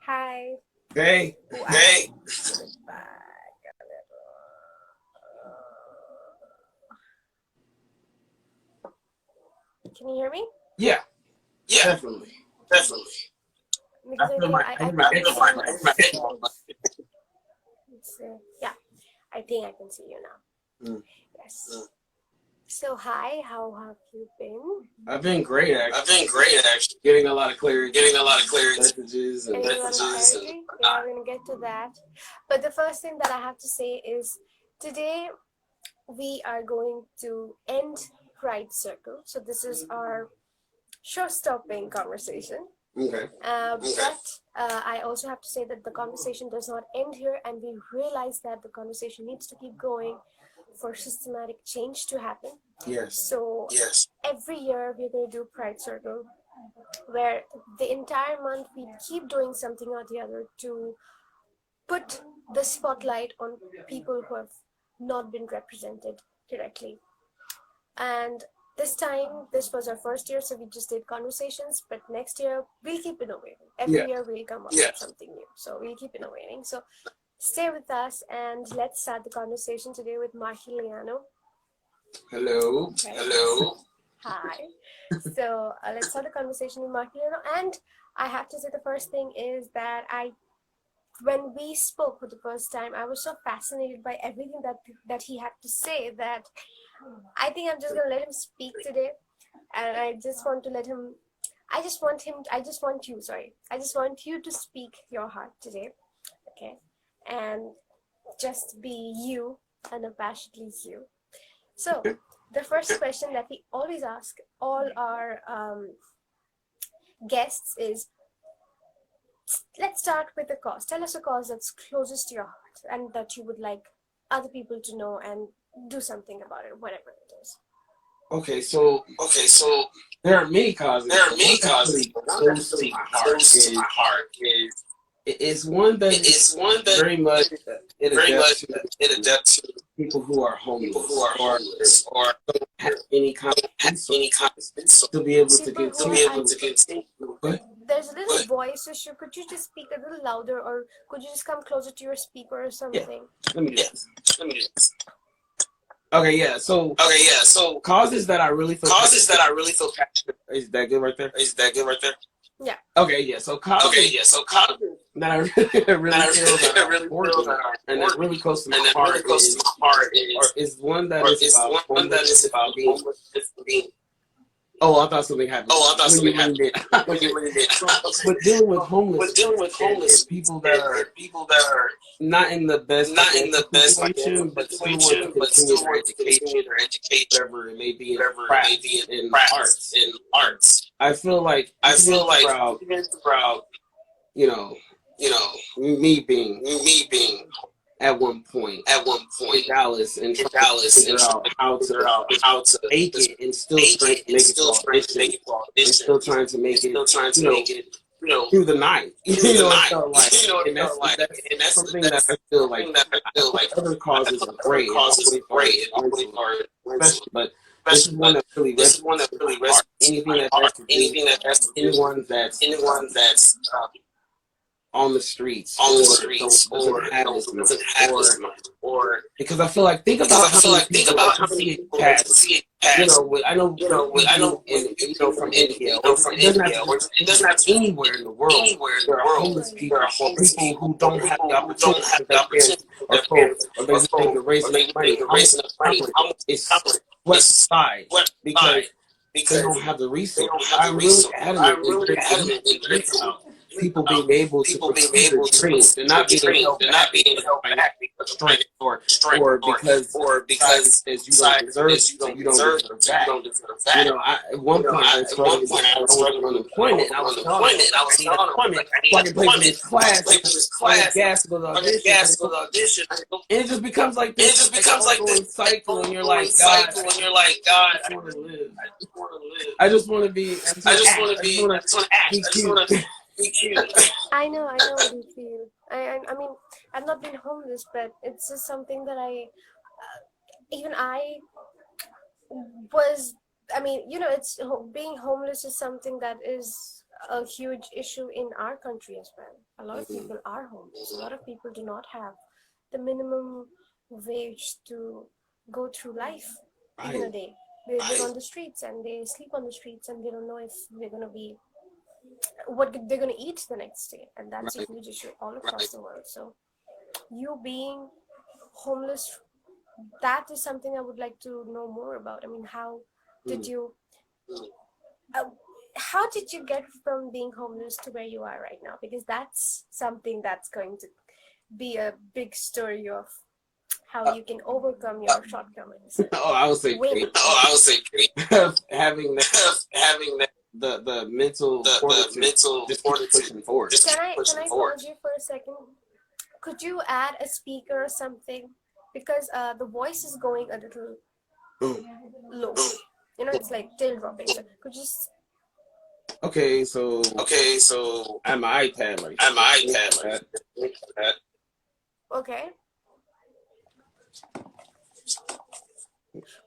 Hi. Hey. Oh, Hey. put it back a little. Can you hear me? Yeah. Yeah, Definitely. definitely. Because I I feel think my I I can feel my see headphones. Let's see. Yeah, I think I can see you now. Mm. Yes. So hi, how have you been? I've been great, actually. I've been great, actually. Getting a lot of clarity. Getting a lot of clarity. Messages and Getting a lot of clarity. Yeah, we're gonna get to that. But the first thing that I have to say is today we are going to end Pride Circle. So this is our show-stopping conversation. Okay. But I also have to say that the conversation does not end here, and we realize that the conversation needs to keep going for systematic change to happen. Yes. So yes, every year we're going to do Pride Circle, where the entire month we keep doing something or the other to put the spotlight on people who have not been represented correctly. And this time, this was our first year, so we just did conversations. But next year, we'll keep innovating. Every year, we'll come up with something new. So we'll keep innovating. So stay with us, and let's start the conversation today with marqui Leanno. Hello. Okay. Hello. Hi. So let's start the conversation with marqui Leanno. And I have to say, the first thing is that when we spoke for the first time, I was so fascinated by everything that he had to say that I think I'm just gonna let him speak today, and I just want to let him. I just want him. I just want you. Sorry. I just want you to speak your heart today, okay? And just be you, unabashedly you. So the first question that we always ask all our guests is, let's start with the cause. Tell us a cause that's closest to your heart and that you would like other people to know and do something about it, whatever it is. Okay, so there are many causes. There are many causes. But one that's really close to my heart is it's one that is very much in a depth to people who are homeless or don't have any kind of resources to be able to continue. There's a little voice issue. Could you just speak a little louder, or could you just come closer to your speaker or something? Yeah. Let me do this. Okay, yeah. So causes that I really feel passionate. Is that good right there? Yeah. Okay, yeah. So causes that I really feel about and that's really close to my heart is one that is about homelessness being. Oh, I thought something happened. When you did. But dealing with homelessness, and people that are not in the best situation, but still want to continue their education, whatever it may be, in arts. I feel like proud, me being at one point in Dallas and trying to figure out how to make it and still trying to make it to audition and still trying to make it through the night. It felt like, and that's something that I feel like other causes are great and always are especially, but this is one that really resonates with my heart. Anything that has to do anyone that's on the streets or doesn't have this money, or because I feel like think about how many people see it pass. I know from India, or it doesn't have to be anywhere in the world. There are homeless people, or people who don't have the opportunity because their parents are poor, or they think they're raising enough money. How much is swept aside because they don't have the resources. I'm really adamant about people being able to pursue their dreams and not being held back because strength or because as you don't deserve that. At one point I was struggling with unemployment. I was telling them I need unemployment so I can pay for this class, gas to go to audition. And it just becomes like this. Cycle, and you're like, God, I just want to live. I just want to be. I just want to be cute. I know what you feel. I mean, I've not been homeless, but it's just something that even I was. I mean, it's being homeless is something that is a huge issue in our country as well. A lot of Mhm. people are homeless. A lot of people do not have the minimum wage to go through life, even a Right. day. They live on the streets and they sleep on the streets and they don't know if they're gonna be what they're gonna eat the next day, and that's a Right. huge issue all across the world. So you being homeless, that is something I would like to know more about. I mean, did Mm. you uh, how did you get from being homeless to where you are right now? Because that's something that's going to be a big story of how Uh, you can overcome your shortcomings and oh, I would say win. having that the mental fortitude just keep pushing forward. Can I pause you for a second? Could you add a speaker or something? Because the voice is going a little Mm. low. You know, it's like tail dropping. So could you just Okay, so I'm my iPad like that. okay?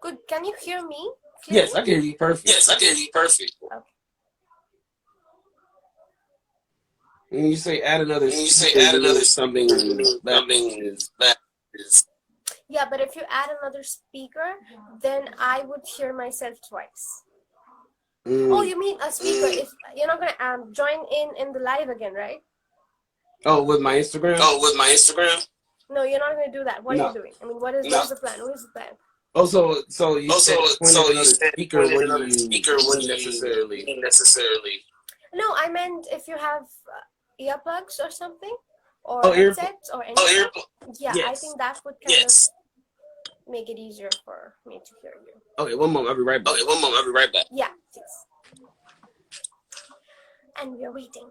Good. Can you hear me clearly? Yes, I can hear you perfect. Okay. When you say add another speaker, you mean something that is. Yeah, but if you add another speaker, then I would hear myself twice. Oh, you mean a speaker? If you're not gonna join in the live again, right? Oh, with my Instagram? No, you're not gonna do that. What are you No. doing? I mean, what is the plan? What is the plan? Oh, so you said pointed another speaker. What do you mean necessarily? No, I meant if you have earplugs or something, or Oh, headsets or anything. Yeah, I Yes. think that would kind of make it easier for me to hear you. Okay, one moment. I'll be right back. Yeah, please. And we are waiting.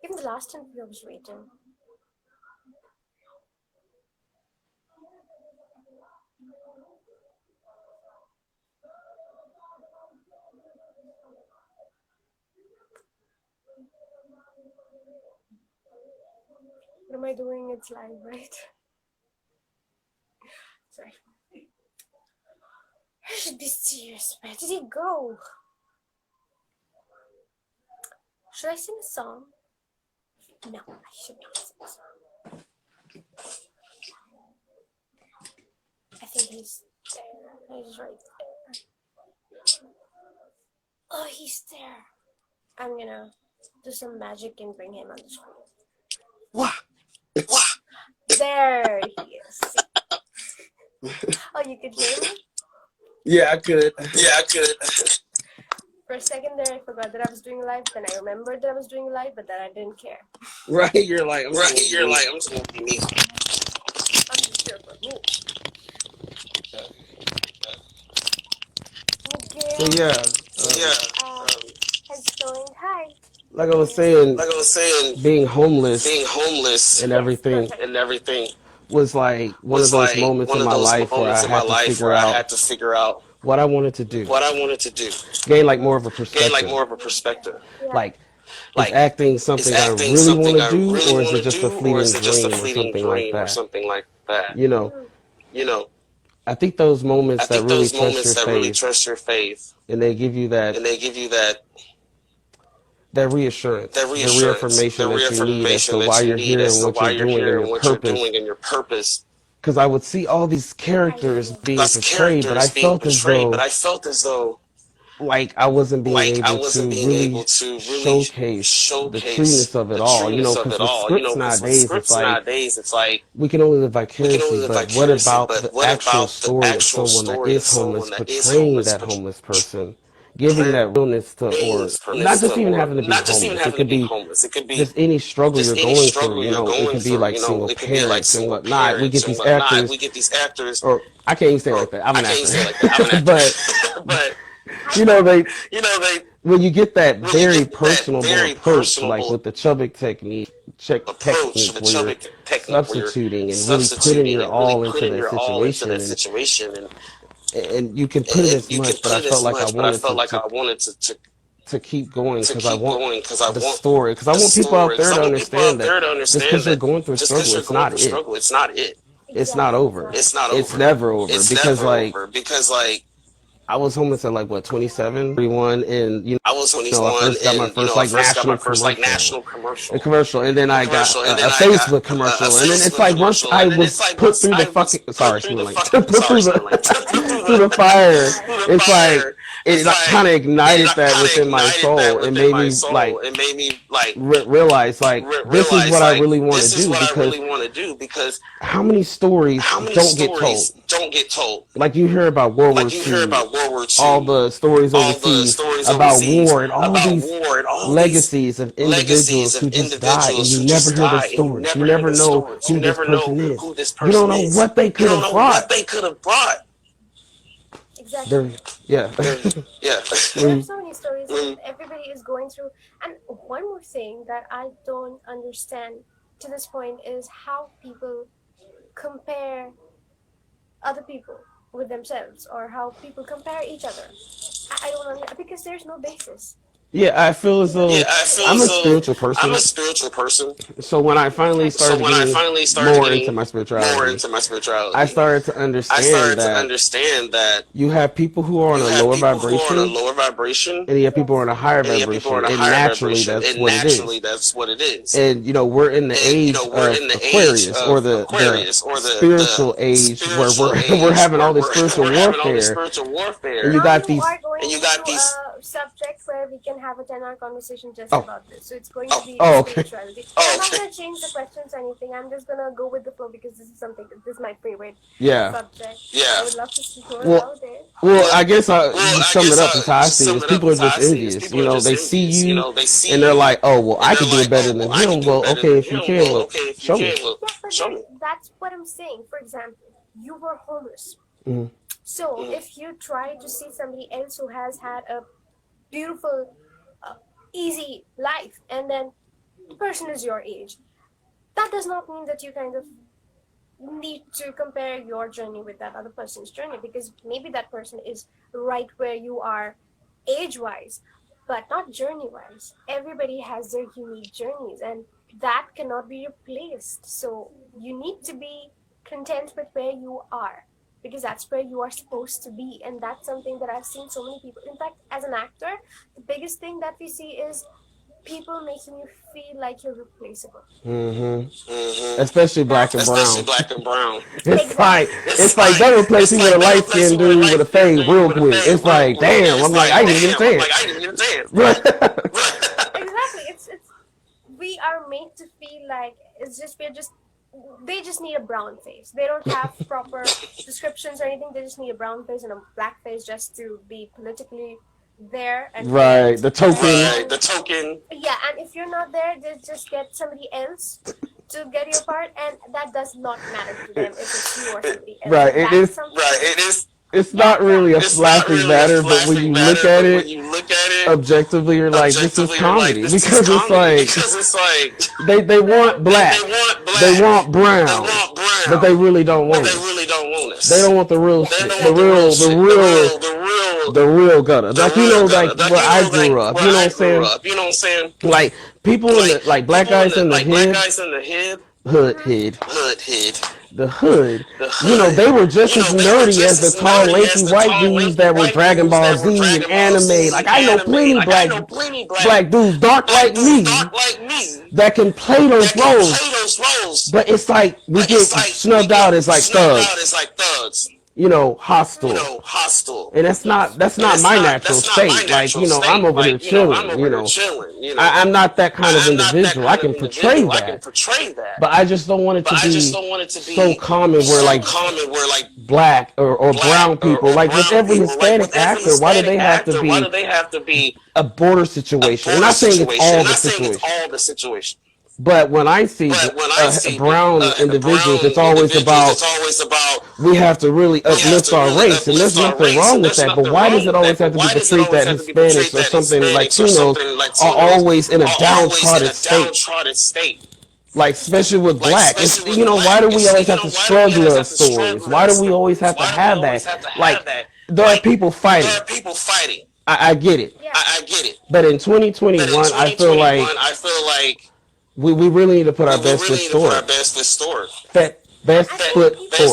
Even the last interview I was waiting. What am I doing? It's live, right? Sorry. I should be serious. Where did he go? Should I sing a song? No, I should not sing a song. I think he's there. He's right there. Oh, he's there. I'm gonna do some magic and bring him on the screen. What? There he is. Oh, you could hear me? Yeah, I could. For a second there, I forgot that I was doing a live. Then I remembered that I was doing a live, but then I didn't care. Right, you're like, I'm I'm just here for me. So yeah, How's it going? Hi. like I was saying, being homeless and Yes, everything perfect. was like one of those moments in my life where I had to figure out what I wanted to do, gain like more of a perspective. Yeah. Like, is acting something I really want to do, or is it just a fleeting dream or something like that? You know, I think those moments that really test your faith and they give you that reassurance, the reaffirmation that you need as to why you're here and what you're doing and your purpose. Because I would see all these characters being portrayed, but I felt as though like I wasn't being able to really showcase the trueness of it all, because with scripts nowadays, it's like we can only live vicariously, but what about the actual story of someone that is homeless, portraying that homeless person, giving that realness to, or not just even having to be homeless, it could be just any struggle you're going through, it could be like single parents and whatnot. We get these actors, or I can't even say it like that, I'm an actor, but they when you get that very personable approach, like with the Chubbuck technique, where you're substituting and really putting your all into that situation, and you can put it as much, but I felt like I wanted to keep going because I want the story, because I want people out there to understand that just because you're going through a struggle, it's not it. It's not over. It's never over, because like I was homeless at like what 27, 31, and I first got my first like national commercial, and then I got a Facebook commercial, and then it's like once I was put through the fucking sorry, excuse me, put through the through the fire, Right. it's like it like, kind of ignited that within my soul and made me like realize like this is what I really want to do because how many stories don't get told? Like you hear about World War II, all the stories overseas about war and all these legacies of individuals who just die and you never hear their stories. You never know who this person is. You don't know what they could have brought. Exactly. They're, yeah. There are so many stories that everybody is going through. And one more thing that I don't understand to this point is how people compare other people with themselves, or how people compare each other. I don't understand because there's no basis. Yeah, I feel as though I'm a spiritual person. So when I finally Exactly. started getting more into my spirituality, I started to understand that you have people who are on a lower vibration and you have people Yes. on a higher vibration, and naturally that's what it is. And you know, we're in the age of Aquarius, or the spiritual age where we're having all this spiritual warfare, and you Now got you these. are going into a subject where we can have a 10-hour conversation just Oh, about this. So it's going to be okay. spirituality. I'm not going to change the questions or anything. I'm just going to go with the flow because this is something, this is my favorite Yeah. subject. I would love to speak more Well, about it. well, I guess you sum it up as how I see it. Is people are just envious. You know, they see you and they're like, "Oh, well, I could do it better than him." Well, okay, if you can, well, show me. Yeah, but then that's what I'm saying. For example, you were homeless. Mm-hmm. So if you try to see somebody else who has had a beautiful, uh, easy life, and then the person is your age, that does not mean that you kind of need to compare your journey with that other person's journey, because maybe that person is right where you are age wise, but not journey wise. Everybody has their unique journeys, and that cannot be replaced. So you need to be content with where you are, because that's where you are supposed to be. And that's something that I've seen so many people. In fact, as an actor, the biggest thing that we see is people making you feel like you're replaceable. Especially black and That's brown. exactly. It's like they replace me with a light skinned dude with a fade real quick. It's like, damn. I'm like, I didn't even say it. Exactly. It's we are made to feel like it's just we're just they just need a brown face. They don't have proper descriptions or anything. They just need a brown face and a black face just to be politically there and Right, the token. yeah, and if you're not there, they just get somebody else to get your part, and that does not matter to them if it's you or somebody else. Right, it is. It's not really a laughing matter, but when you look at it objectively, you're like, this is comedy, because it's like they want black, they want brown, but they really don't want it. They don't want the real shit, the real gutter. Like, you know, like where I grew up. You know what I'm saying? Like people in the like black guys in the hood, the hood, you know, they were just as nerdy as the tall, lanky white dudes that were Dragon Ball Z and anime. Like, I know plenty black dudes, dark like me, that can play those roles. But it's like we get snubbed out as like thugs, you know, hostile. And that's not my natural state. Like, you know, I'm over here chilling, you know. I'm not that kind of individual. I can portray that. But I just don't want it to be so common where like black or brown people, like with every Hispanic actor, why do they have to be a border situation? I'm not saying it's all the situation. But when I see brown individuals, it's always about we have to really uplift our race, and there's nothing wrong with that. But why does it always have to be portrayed that Hispanics or something Latinos are always in a downtrodden state? Like, especially with black, it's, you know, why do we always have to struggle of stories? Why do we always have to have that? Like, there are people fighting. I get it. Yeah. But in 2021, I feel like we really need to put our best foot forward. Best I think foot people-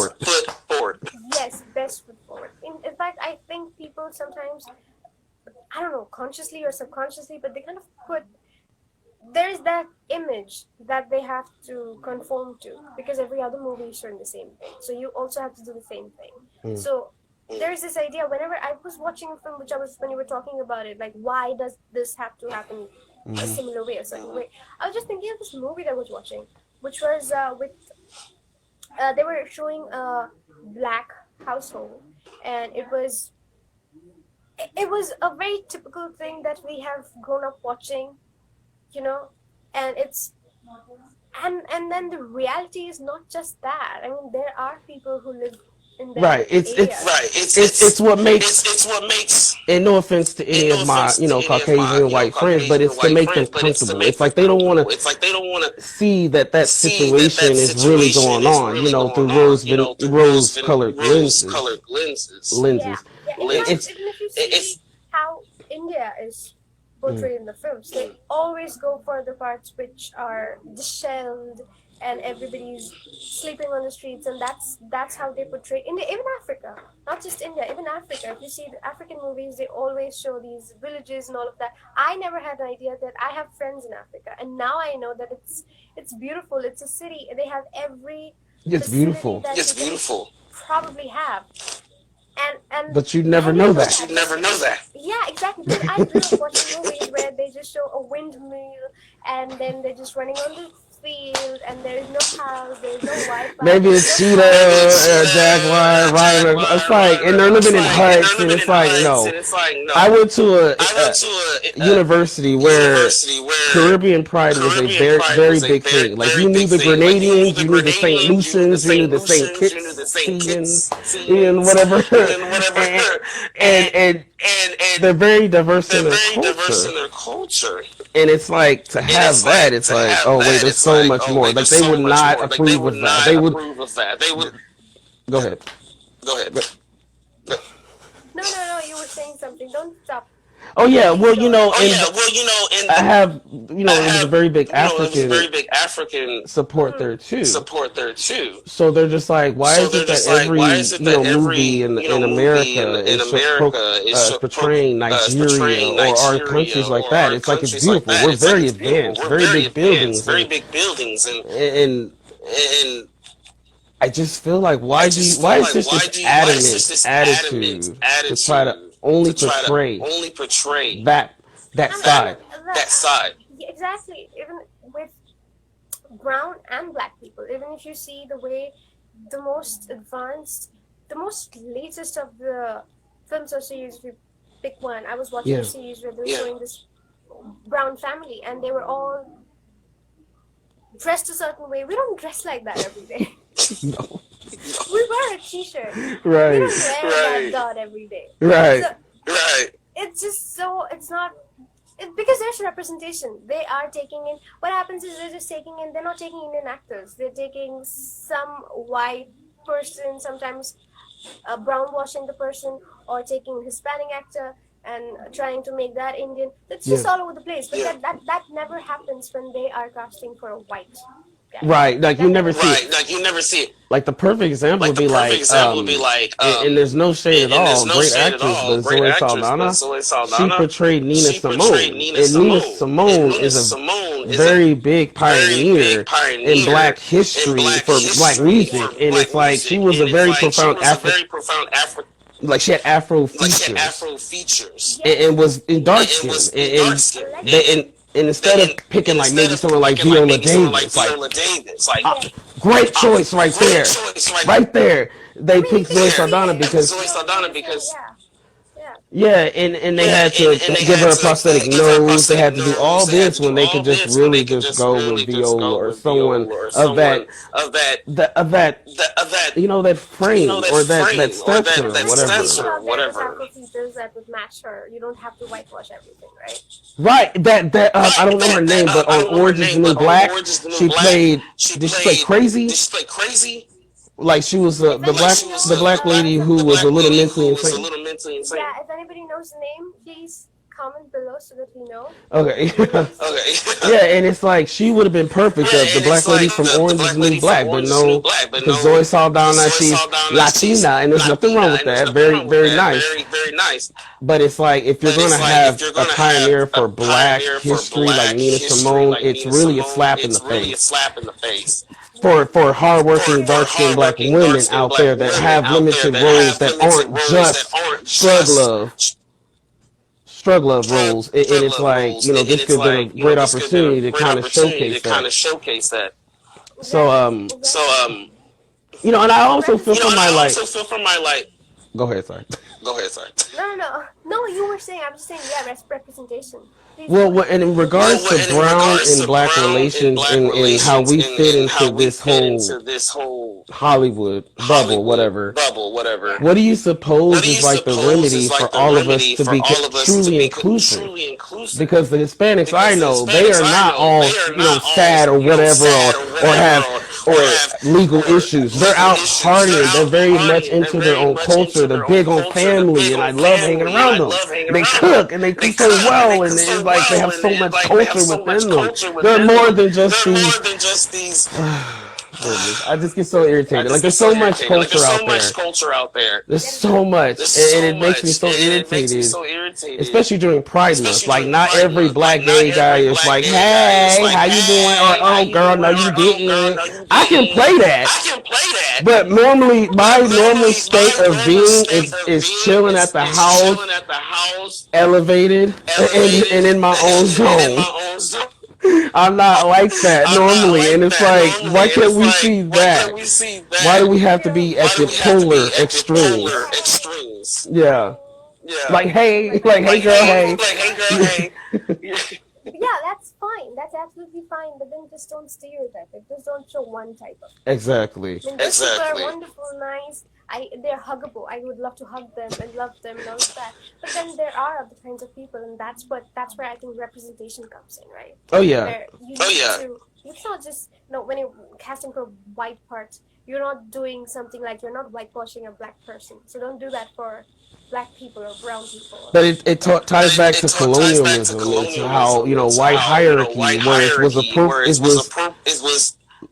forward. Yes, best foot forward. In fact, I think people people sometimes, I don't know, consciously or subconsciously, but they kind of put, there's that image that they have to conform to because every other movie is showing the same thing. So you also have to do the same thing. So there's this idea whenever I was watching a film, which I was when you were talking about it, like why does this have to happen a similar way, a certain way? I was just thinking of this movie that I was watching, which was with they were showing a black household, and it was a very typical thing that we have grown up watching, you know, and it's and then the reality is not just that. I mean, there are people who live in that Right. area. It's what makes, and no offense to any of my, Caucasian white friends, but it's to make them comfortable. It's like they don't want to see that situation is really going on, through rose colored lenses. Yeah. It's Even if you see how India is portrayed in the films, they always go for the parts which are disheveled and everybody's sleeping on the streets, and that's how they portray India. Even Africa, not just India, even Africa. If you see the African movies, they always show these villages and all of that. I never had an idea that I have friends in Africa, and now I know that it's beautiful. It's a city. They have every beautiful. that you can probably have. And But you never know that. Yeah, exactly. Because I grew up watching movies where they just show a windmill and then they're just running on the field and there is no house, there is no Wi-Fi. Maybe it's cheetah or jaguar riding. It's like, and they're living in huts, and it's like, no. I went to a university where Caribbean pride was a very, very big thing. Like, you knew the Grenadians, you knew the St. Lucians, you knew the St. Kitts, and whatever. and they're very diverse in their culture. And it's like, to have that, it's like, oh wait, there's so much more. Like, they would not approve of that. They would. Go ahead. No, you were saying something. Don't stop. Oh yeah, well, and I have, it was a very big African support there too. So they're just like, why is it that every movie in America is portraying Nigeria or our countries like that? It's like, it's beautiful. We're very advanced, very big buildings, and I just feel like why is this adamant attitude to try to only portray that side? Yeah, exactly. Even with brown and black people, even if you see the way the most advanced, the most latest of the films or series, if you pick one, I was watching a series where they were showing this brown family and they were all dressed a certain way. We don't dress like that every day. No. We wear a t-shirt. Right. We don't wear that dot every day. Right. So, it's just so, it's not, because there's representation. They are taking in, what happens is they're just taking in, they're not taking Indian actors. They're taking some white person, sometimes brown washing the person, or taking Hispanic actor and trying to make that Indian. It's just all over the place. But that never happens when they are casting for a white guy. Right, like you never see it. Like the perfect example would be like, and there's no shade at all, great actress, but Zoe Saldana, she portrayed Nina Simone, and Nina Simone is a very big pioneer in Black history for Black music, and it's like she was a very profound African. Like, she had Afro features, and was in dark skin, and instead of picking like maybe someone like Viola Davis, great choice right there. They picked Zoe Saldana because and they had to give her a prosthetic nose. They had to do all this when they could just really just go with Viola or someone of that that frame or that stature or whatever. Features that would match her. You don't have to whitewash everything, right? Right. That I don't know her name, but on Orange Is the New Black, she played. Did she play Crazy? Like, she was the black lady who was a little mentally insane. Yeah, if anybody knows the name, please comment below so that we know. Okay. Okay. Yeah, and it's like she would have been perfect. The black lady from Orange is the New Black, but no, because Zoe Saldana, she's Latina, and there's nothing wrong with that. Very, very nice. But it's like if you're gonna have a pioneer for Black history like Nina Simone, it's really a slap in the face for hardworking dark skinned Black women out there that have limited roles that aren't just struggle of roles, and it's like, this could have been a great opportunity to kind of showcase that. So and I also feel from my like. Go ahead, sorry. No, you were saying, I'm just saying, yeah, representation. Well, and in regards to brown and Black relations and how we fit into this whole Hollywood bubble, whatever. What do you suppose is like the remedy for all of us to be truly inclusive? Because the Hispanics I know, they are not all sad or whatever, or have legal issues. They're out partying. They're very much into their own culture. They're big on family, and I love hanging around them. They cook and they cook so well, and it's like they have so much culture within them. They're more than just these. I just get so irritated. Like, there's so much culture out there. There's so much, and it makes me so irritated, especially during Pride Month. Like, not every Black gay guy is like, "Hey, how you doing?" Or, "Oh, girl, no, you didn't." I can play that, but normally my normal state of being is chilling at the house, elevated, and in my own zone. I'm not like that normally, and it's like, why can't we see that? Why do we have to be at the polar extremes? Yeah. Like, hey girl, hey. Yeah, that's fine. That's absolutely fine. But then just don't stereotype it. Just don't show one type of. Exactly. I mean, those people are wonderful, nice. They're huggable. I would love to hug them and love them and all of that. But then there are other kinds of people, and that's where I think representation comes in, right? Oh yeah. Where you cannot just when you're casting for white parts, you're not doing something like, you're not whitewashing a Black person. So don't do that for Black people or brown people. But it ties back to colonialism. It's how white hierarchy, where it was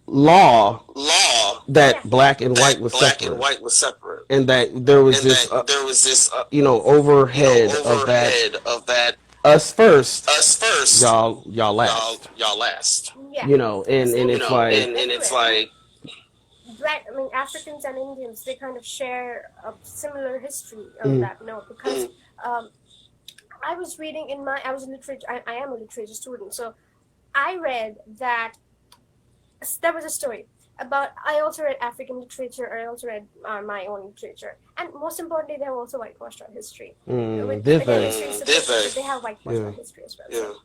law that Black and white was separate, and that there was this overhead of that, us first, y'all last. Yeah. And it's like Black, Africans and Indians, they kind of share a similar history on that note, because I was reading I am a literature student, so I read that there was a story about, I also read African literature, I also read my own literature, and most importantly, they have also whitewashed our history. They have whitewashed our history as well. So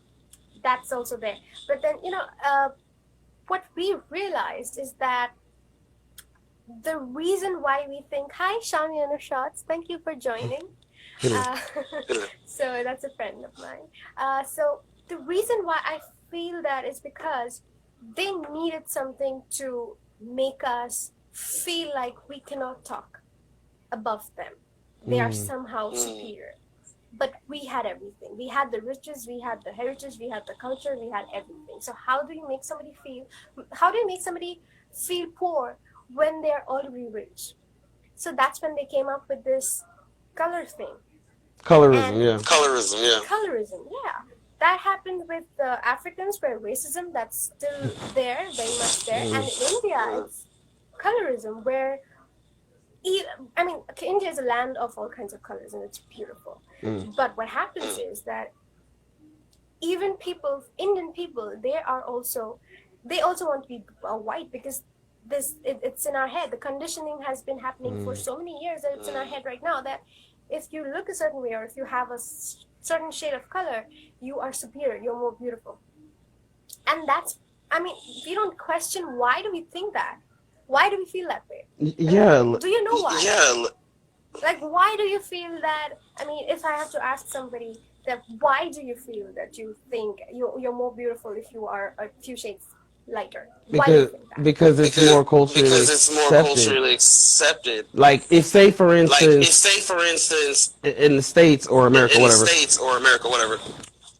that's also there. But then, what we realized is that the reason why we think, hi, Shami on the shots, thank you for joining. So that's a friend of mine. So the reason why I feel that is because they needed something to make us feel like we cannot talk above them. They are somehow superior. But we had everything. We had the riches, we had the heritage, we had the culture, we had everything. So how do you make somebody feel poor when they're already rich? So that's when they came up with this color thing. Colorism, yeah. That happened with the Africans, where racism, that's still there, very much there. And in India, it's colorism, where India is a land of all kinds of colors, and it's beautiful. But what happens is that even Indian people, they also want to be white, because it's in our head. The conditioning has been happening for so many years that it's in our head right now, that if you look a certain way, or if you have a certain shade of color, you are superior, you're more beautiful. And that's, we don't question, why do we think that? Why do we feel that way? Yeah. Do you know why? Yeah. Like, why do you feel that? If I have to ask somebody that, why do you feel that you think you're more beautiful if you are a few shades lighter. Why do you because think that? it's more culturally Because it's more accepted. culturally accepted. Like if say for Like if instance say for instance in the States or America, in the whatever, States or America, whatever,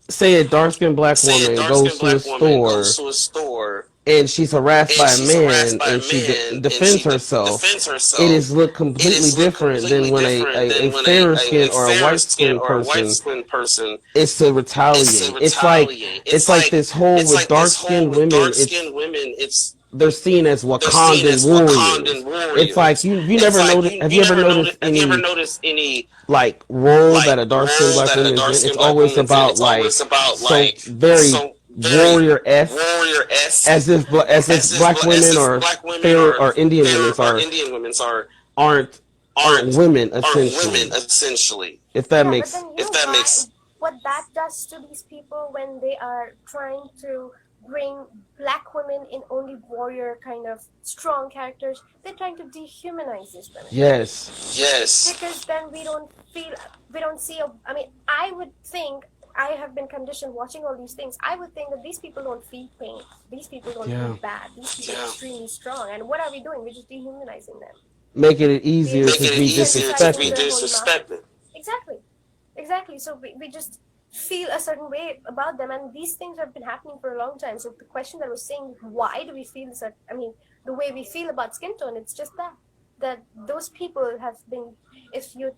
say a dark skinned black say a woman dark goes skinned to a black woman goes store to a store and she's harassed and by a she's harassed man by a and she man and defends she herself, defends it herself, is look it completely is look different than completely when different a than when fairer a skinned or a fair white skin skinned or a white person skinned person is to is to retaliate. retaliate. It's like this whole It's with like dark this whole skinned with women. dark It's skinned women. It's they're seen as they're seen Wakandan as Wakandan warriors. It's like warriors. you It's never like noticed. Have you you ever never noticed noticed. Have you ever any noticed any like role that like a dark skinned role black that a woman is dark in? It's skinned black always woman's in? about It's always like about so like very so very warrior esque, warrior esque, as if black as women if or black women fair or or Indian women fair or Indian women aren't aren't women aren't women essentially. essentially. If that Yeah, but makes then you If know that why makes what that does to these people when they are trying to bring black women in only warrior kind of strong characters, they're trying to dehumanize these women. yes, yes, Because then we don't see I mean, I would think I have been conditioned watching all these things. I would think that these people don't feel pain. These people don't yeah, feel bad. These people are extremely strong. And what are we doing? We're just dehumanizing them. making it We're easier just to making it be easier to de-emphasizing be the whole disrespected. mask. disrespected. Exactly. Exactly. So we just feel a certain way about them, and these things have been happening for a long time. So the question that was saying, why do we feel such? I mean, the way we feel about skin tone, it's just that those people have been. If you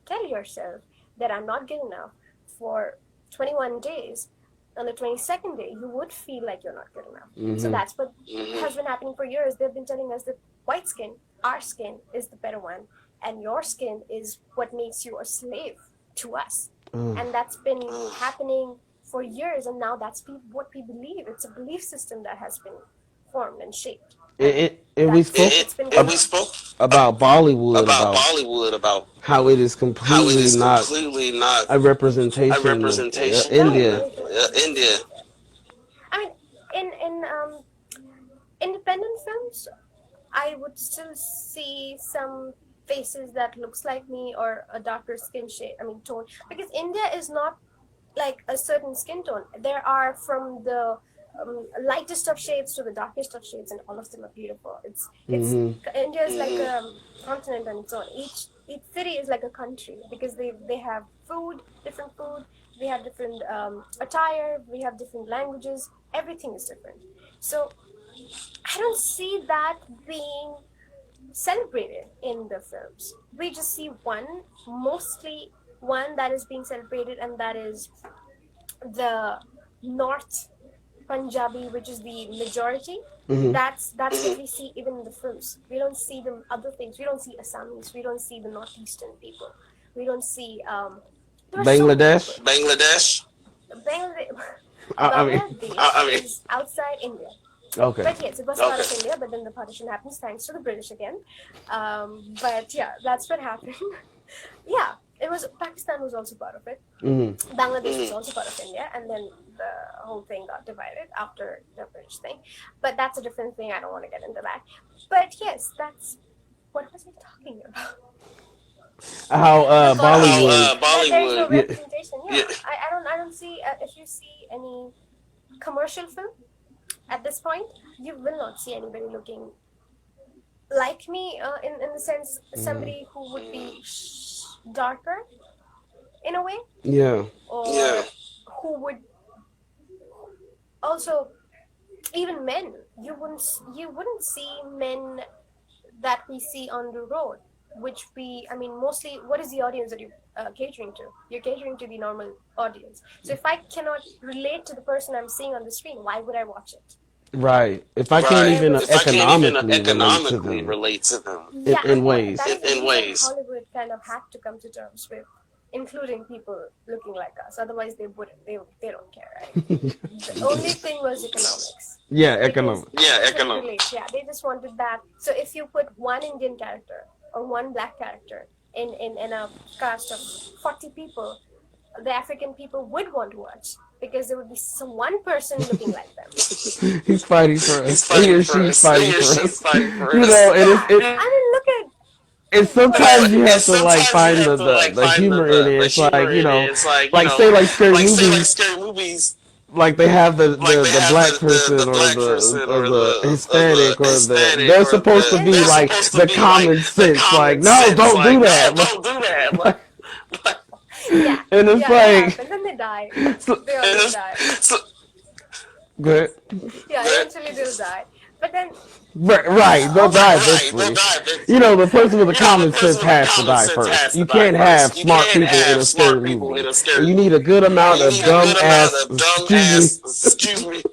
tell yourself that I'm not good enough for 21 days, on the 22nd day, you would feel like you're not good enough. So that's what has been happening for years. They've been telling us that white skin, our skin, is the better one, and your skin is what makes you a slave to us. And that's been happening for years, and now that's what we believe. It's a belief system that has been formed and shaped. And we spoke It's been going We on. spoke about Bollywood, about about Bollywood, about how it is how it completely is not completely not a a representation of representation Right, India. right, right. India. I mean, in independent films, I would still see some faces that looks like me or a darker skin shade. I mean tone, because India is not like a certain skin tone. There are from the lightest of shades to the darkest of shades, and all of them are beautiful. It's India is like a continent on its own. Each city is like a country because they have food, different food. We have different attire. We have different languages. Everything is different. So I don't see that being celebrated in the films. We just see mostly one that is being celebrated, and that is the North Punjabi, which is the majority. That's what we see even in the films. We don't see the other things. We don't see Assamese. We don't see the northeastern people. We don't see there are so many people. Bangladesh. Bangladesh. Bangladesh, I mean, Bangladesh is outside India. okay. But yes, it was part of India, but then the partition happens thanks to the British again. But yeah, that's what happened. Yeah, it was Pakistan was also part of it. Bangladesh was also part of India, and then the whole thing got divided after the British thing. But that's a different thing. I don't want to get into that. But yes, that's what was I talking about? How The Bollywood. That there is no Bollywood. representation. Yeah, I don't see if you see any commercial film at this point, you will not see anybody looking like me in the sense somebody who would be darker in a way, Yeah. or who would also even men. You wouldn't see men that we see on the road, which I mean, mostly, what is the audience that you're catering to? You're catering to the normal audience. So if I cannot relate to the person I'm seeing on the screen, why would I watch it? Right. If I can't Right. even If I can't even economically relate to economically them relate to them. Yeah, in ways. that is the In reason ways. Hollywood kind of had to come to terms with including people looking like us. Otherwise, they wouldn't. They don't care, right? The only thing was economics. Yeah, Because economic. Yeah, they couldn't economic. relate. Yeah, they just wanted that. So if you put one Indian character or one black character in a cast of 40 people, the African people would want to watch because there would be one person looking like them. He's fighting for us. He's fighting He or for she's us. fighting He or for she's us. fighting for You us. know, and Yeah, I mean, look at it's sometimes you And have to like sometimes you find have to like the find humor in it. the It's humor like in it. It's like like say like scary like say like movies. scary movies. like they have the black the person or black person or the the Hispanic or Hispanic they're or supposed to be they're like supposed to the be like common the sense, like common no, sense, don't do like no, that. don't do that. Like, Yeah, And it's yeah, that like, happens, and they die. so, They always die. so, good. Yeah, eventually they'll die. But then, Right, they'll die right, they'll eventually. die You know, the eventually. person with the You know, the common sense person with the has to common die sense first. has to You die can't have first. You smart can't people in have a scary smart people in movie. a scary You need a movie. good amount You of need a dumb good amount ass, of dumb excuse me, ass, excuse me.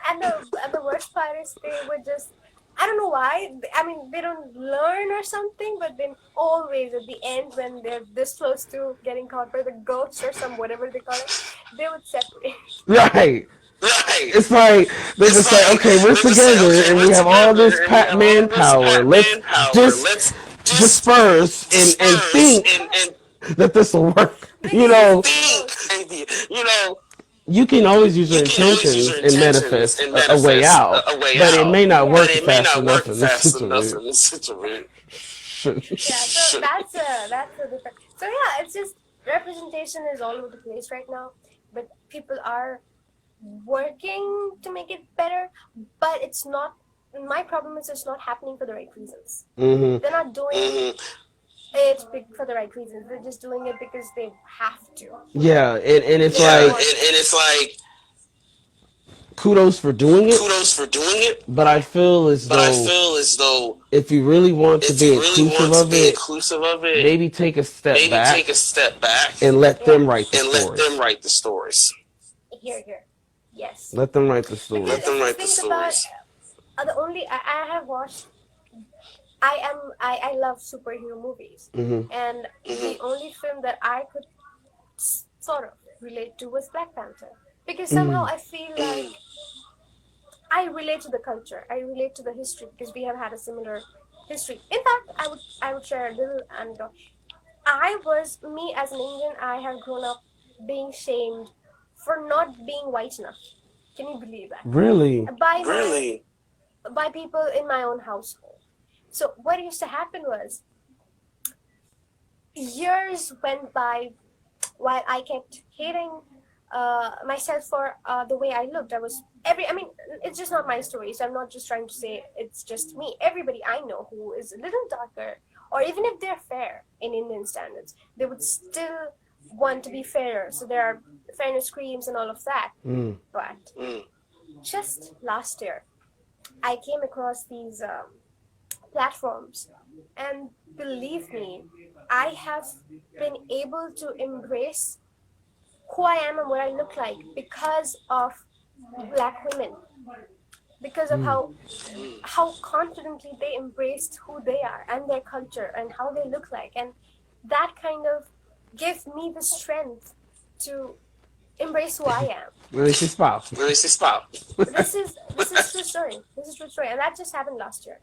and the worst part is they would just, I don't know why. I mean, they don't learn or something, but then always at the end, when they're this close to getting caught by the ghost or some whatever they call it, they would separate. right. Right. It's like they're It's just like, like okay, we're they just say, together okay, and we we're have all this together and we have all this manpower. Let's manpower. just Let's just disperse and disperse think and that this will work. You Maybe it's know, too close. think. You know, you can always use your you can always use intentions your and intentions manifest and a way manifest out, a way but it out, may not Yeah. but work it may fast not enough work in this fast enough situation. in this situation. Yeah, so that's a different. So yeah, it's just representation is all over the place right now, but people are working to make it better, but it's not. My problem is it's not happening for the right reasons. Mm-hmm. They're not doing it for the right reasons. They're just doing it because they have to. Yeah, and it's They like want to. And it's like kudos for doing it, kudos for doing it, but I feel as but I though feel as though if you really want to if be you really inclusive want to of be it, inclusive of it, maybe take a step maybe back take a step back and let Yeah, them write the and let them stories. write the stories. here. Yes, Let them write the because Let stories. if them you write the think about stories. the only I have watched. I love superhero movies, Mm-hmm. and the only film that I could sort of relate to was Black Panther, because somehow I feel like I relate to the culture, I relate to the history, because we have had a similar history. In fact, I would share a little anecdote. I was me as an Indian. I have grown up being shamed for not being white enough. Can you believe that? Really? By my Really? by people in my own household. So what used to happen was years went by while I kept hating myself for the way I looked. I mean, it's just not my story, so I'm not just trying to say it's just me. Everybody I know who is a little darker, or even if they're fair in Indian standards, they would still want to be fairer. So there are fairness creams and all of that. But just last year, I came across these platforms, and believe me, I have been able to embrace who I am and what I look like because of black women, because of how confidently they embraced who they are and their culture and how they look like, and that kind of gave me the strength to embrace who I am. Really, she's spouse. Really, c'est pas. This is true story. This is true story, and that just happened last year.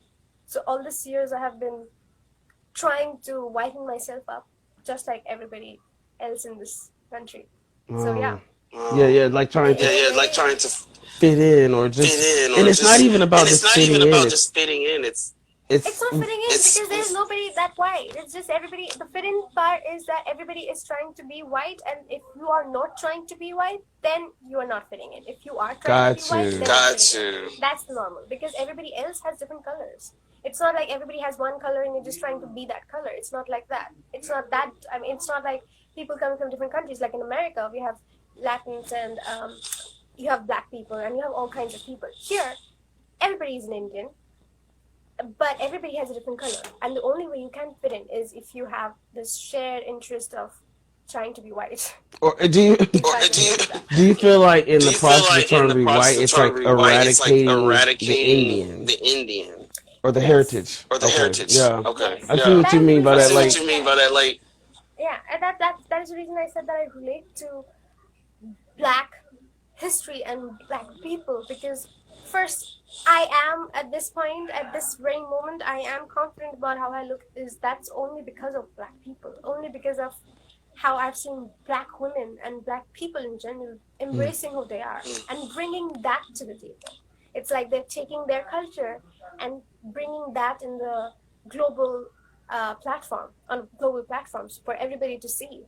So all these years I have been trying to whiten myself up, just like everybody else in this country. So yeah. Yeah, like trying to Yeah, like trying to fit in or just, fit in, or and it's just, not even about and it's just not even fitting in. about It's just fitting in. It's it's not fitting in it's- because there's nobody that white. It's just everybody. The fit-in part is that everybody is trying to be white, and if you are not trying to be white, then you are not fitting in. If you are trying to be white, then you're fitting in. That's the normal, because everybody else has different colors. It's not like everybody has one color and you're just trying to be that color. It's not like that. It's not that. I mean, it's not like people coming from different countries. Like in America, we have Latins and you have black people and you have all kinds of people. Here, everybody is an Indian, but everybody has a different color, and the only way you can fit in is if you have this shared interest of trying to be white. or do you do you feel like in Do the you feel process of like trying in to the be white, process of it's trying like to be white, it's like eradicating the eradicating Indian the Indian or the Yes. heritage? or the Okay, heritage? yeah. Okay, I see what you mean by I that. see Like, what you mean by that. Like, Yeah, and that is the reason I said that I relate to black history and black people, because first I am at this point, at this very moment, I am confident about how I look. Is that's only because of black people, only because of how I've seen black women and black people in general embracing who they are and bringing that to the table. It's like they're taking their culture and bringing that in the global platform, on global platforms for everybody to see.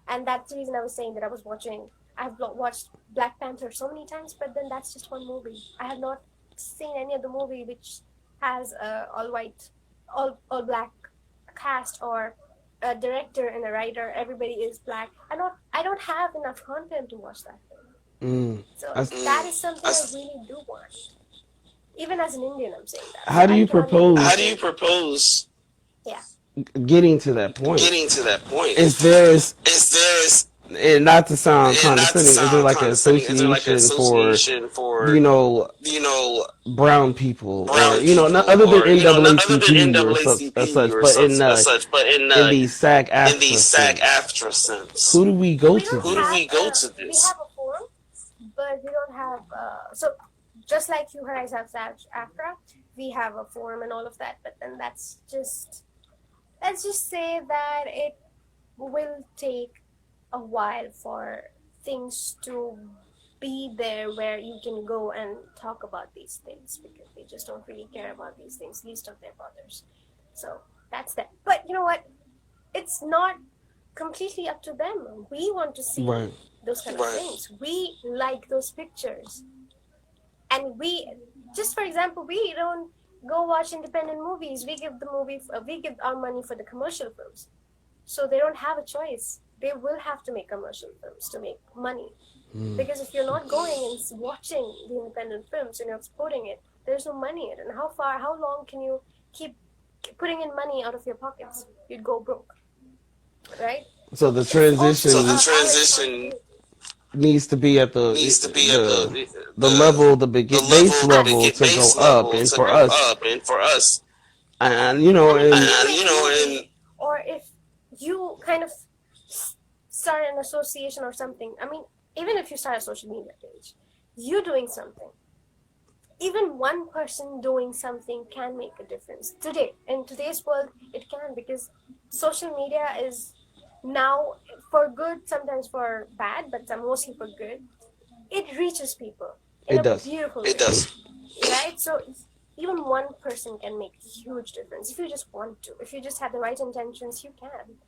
And that's the reason I was saying that I was watching I've watched Black Panther so many times, but then that's just one movie. I have not seen any other movie which has a all white, all black cast, or a director and a writer. Everybody is black. I don't have enough content to watch that film. Mm. So That's- that is something I really do want. Even as an Indian, I'm saying that. How So do I you cannot even propose How do you propose Yeah. getting to that point? getting to that point? Is there Is there, and not to sound and not to condescending, is there sound like an condescending, is there like an association for, association for, you know, you know, brown people, or brown you know, not people, other than or you know, not other than NAACP or NAACP such, or but such, but in the SAG in the AFTRA SAG sense, AFTRA sense, who do we go We to? don't who do have we go a, to we this? have a forum, but we don't have so just like you guys have AFTRA, we have a forum and all of that. But then let's just say that it will take a while for things to be there where you can go and talk about these things, because they just don't really care about these things, least of their bothers. So that's that. But you know what? It's not completely up to them. We want to see Right. those kind of things. We like those pictures. And we, just for example, we don't go watch independent movies. We give we give our money for the commercial films. So they don't have a choice. They will have to make commercial films to make money. Because if you're not going and watching the independent films and you're supporting it, there's no money in it. And how long can you keep putting in money out of your pockets? You'd go broke, right? So the It's also transition needs to be at the the level, the base level the to go base up, level and to for go us, up, and for us, and you know, I mean, and you know, and or if you kind of start an association or something. I mean, even if you start a social media page, you doing something. Even one person doing something can make a difference. Today, in today's world, it can, because social media is now for good, sometimes for bad, but mostly for good. It reaches people in it a does. beautiful way. it does. Right? So even one person can make a huge difference if you just want to. If you just have the right intentions, you can.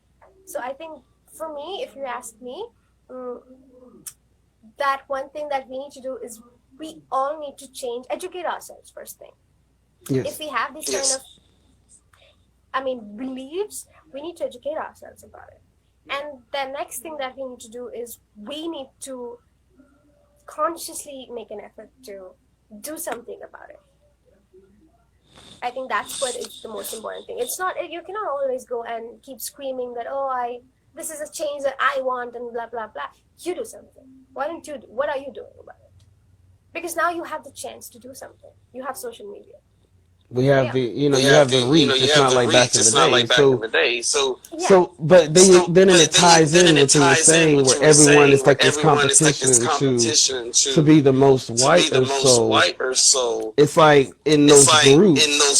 So I think for me, if you ask me, that one thing that we need to do is we all need to educate ourselves first thing. Yes. If we have these kind of, beliefs, we need to educate ourselves about it. And the next thing that we need to do is we need to consciously make an effort to do something about it. I think that's what is the most important thing. It's not, you cannot always go and keep screaming that, this is a change that I want and blah, blah, blah. You do something. What are you doing about it? Because now you have the chance to do something. You have social media. We have you have the reach. It's not like back in the It's not day. like back in the day. But then it ties in what you were saying, where everyone is like this everyone is like this competition competition to be the most white or so. It's like in those